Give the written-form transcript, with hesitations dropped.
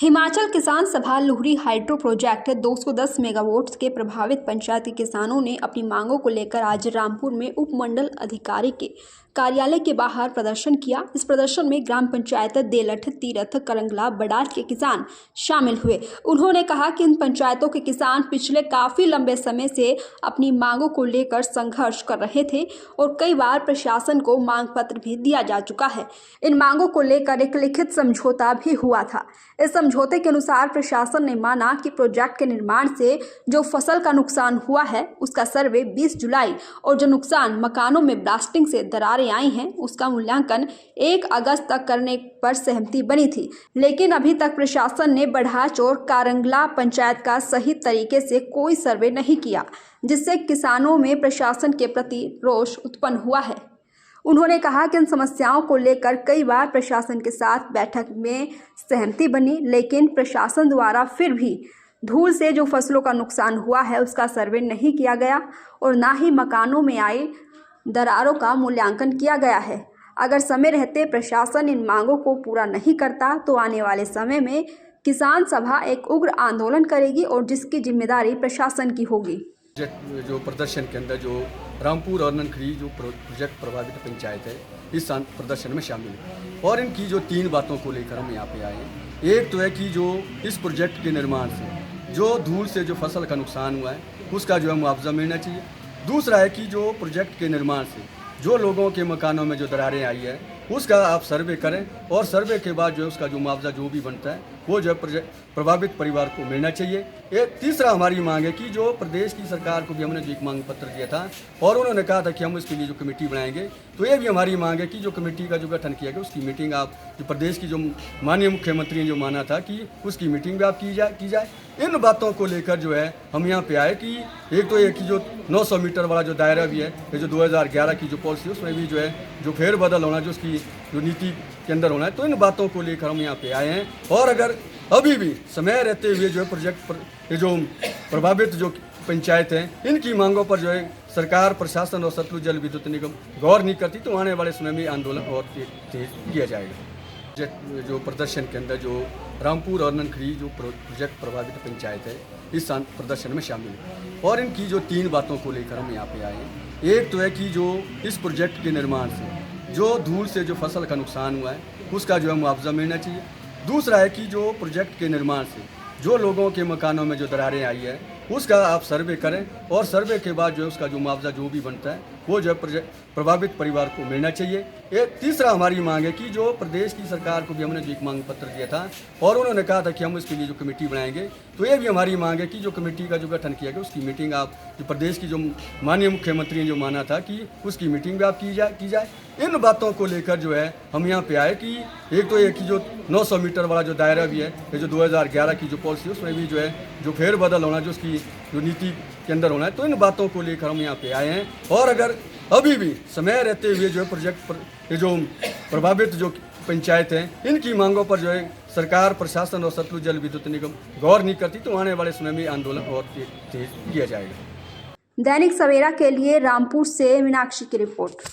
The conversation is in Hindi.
हिमाचल किसान सभा लुहरी हाइड्रो प्रोजेक्ट 210 मेगावाट के प्रभावित पंचायत के किसानों ने अपनी मांगों को लेकर आज रामपुर में उपमंडल अधिकारी के कार्यालय के बाहर प्रदर्शन किया। इस प्रदर्शन में ग्राम पंचायत देलठ, तीरथ, करंगला, बडाल के किसान शामिल हुए। उन्होंने कहा कि इन पंचायतों के किसान पिछले काफी लंबे समय से अपनी मांगों को लेकर संघर्ष कर रहे थे और कई बार प्रशासन को मांग पत्र भी दिया जा चुका है। इन मांगों को लेकर एक लिखित समझौता भी हुआ था। इस समझौते के अनुसार प्रशासन ने माना कि प्रोजेक्ट के निर्माण से जो फसल का नुकसान हुआ है उसका सर्वे 20 जुलाई और जो नुकसान मकानों में ब्लास्टिंग से दरारें आई हैं उसका मूल्यांकन 1 अगस्त तक करने पर सहमति बनी थी। लेकिन अभी तक प्रशासन ने बढ़ाच और कारंगला पंचायत का सही तरीके से कोई सर्वे नहीं किया, जिससे किसानों में प्रशासन के प्रति रोष उत्पन्न हुआ है। उन्होंने कहा कि इन समस्याओं को लेकर कई बार प्रशासन के साथ बैठक में सहमति बनी, लेकिन प्रशासन द्वारा फिर भी धूल से जो फसलों का नुकसान हुआ है उसका सर्वे नहीं किया गया और ना ही मकानों में आई दरारों का मूल्यांकन किया गया है। अगर समय रहते प्रशासन इन मांगों को पूरा नहीं करता तो आने वाले समय में किसान सभा एक उग्र आंदोलन करेगी और जिसकी जिम्मेदारी प्रशासन की होगी। जो प्रदर्शन के अंदर जो रामपुर और ननखरी जो प्रोजेक्ट प्रभावित पंचायत है इस प्रदर्शन में शामिल है और इनकी जो 3 बातों को लेकर हम यहाँ पे आए हैं। एक तो है कि जो इस प्रोजेक्ट के निर्माण से जो धूल से जो फसल का नुकसान हुआ है उसका जो है मुआवजा मिलना चाहिए। दूसरा है कि जो प्रोजेक्ट के निर्माण से जो लोगों के मकानों में जो दरारें आई है उसका आप सर्वे करें और सर्वे के बाद जो है उसका जो मुआवजा जो भी बनता है वो जो है प्रभावित परिवार को मिलना चाहिए। एक तीसरा हमारी मांग है कि जो प्रदेश की सरकार को भी हमने जो एक मांग पत्र दिया था और उन्होंने कहा था कि हम इसके लिए जो कमेटी बनाएंगे, तो ये भी हमारी मांग है कि जो कमेटी का जो गठन किया गया उसकी मीटिंग आप जो प्रदेश की जो माननीय मुख्यमंत्री ने जो माना था कि उसकी मीटिंग भी आप की जाए। इन बातों को लेकर जो है हम यहाँ पे आए कि एक तो ये कि जो 900 मीटर वाला जो दायरा भी है, ये जो 2011 की जो पॉलिसी है उसमें भी जो है जो फेरबदल होना, जो उसकी जो नीति के अंदर होना है, तो इन बातों को लेकर हम यहाँ पे आए हैं। और अगर अभी भी समय रहते हुए जो है प्रोजेक्ट पर ये जो प्रभावित जो पंचायत हैं इनकी मांगों पर जो है सरकार, प्रशासन और सतलुज जल विद्युत निगम गौर नहीं करती तो आने वाले समय में आंदोलन और तेज किया जाएगा। जो प्रदर्शन के अंदर जो रामपुर और ननखरी जो प्रोजेक्ट प्रभावित पंचायत है इस प्रदर्शन में शामिल है और इनकी जो 3 बातों को लेकर हम यहाँ पे आए हैं। एक तो है कि जो इस प्रोजेक्ट के निर्माण से जो धूल से जो फसल का नुकसान हुआ है उसका जो है मुआवजा मिलना चाहिए। दूसरा है कि जो प्रोजेक्ट के निर्माण से जो लोगों के मकानों में जो दरारें आई है उसका आप सर्वे करें और सर्वे के बाद जो है उसका जो मुआवजा जो भी बनता है वो जो है प्रभावित परिवार को मिलना चाहिए। एक तीसरा हमारी मांग है कि जो प्रदेश की सरकार को भी हमने जो एक मांग पत्र दिया था और उन्होंने कहा था कि हम इसके लिए जो कमेटी बनाएंगे, तो ये भी हमारी मांग है कि जो कमेटी का जो गठन किया गया उसकी मीटिंग आप जो प्रदेश की जो माननीय मुख्यमंत्री ने जो माना था कि उसकी मीटिंग भी आप की जाए। इन बातों को लेकर जो है हम यहाँ पे आए कि एक तो ये कि जो 900 मीटर वाला जो दायरा भी है, ये जो 2011 की जो पॉलिसी है उसमें भी जो है जो फेरबदल होना, जो उसकी जो नीति के अंदर होना है, तो इन बातों को लेकर हम यहाँ पे आए हैं। और अगर अभी भी समय रहते हुए जो है प्रोजेक्ट पर ये जो प्रभावित जो पंचायत हैं इनकी मांगों पर जो है सरकार, प्रशासन और सतलुज जल विद्युत निगम गौर नहीं करती तो आने वाले समय में आंदोलन और तेज किया जाएगा। दैनिक सवेरा के लिए रामपुर से मीनाक्षी की रिपोर्ट।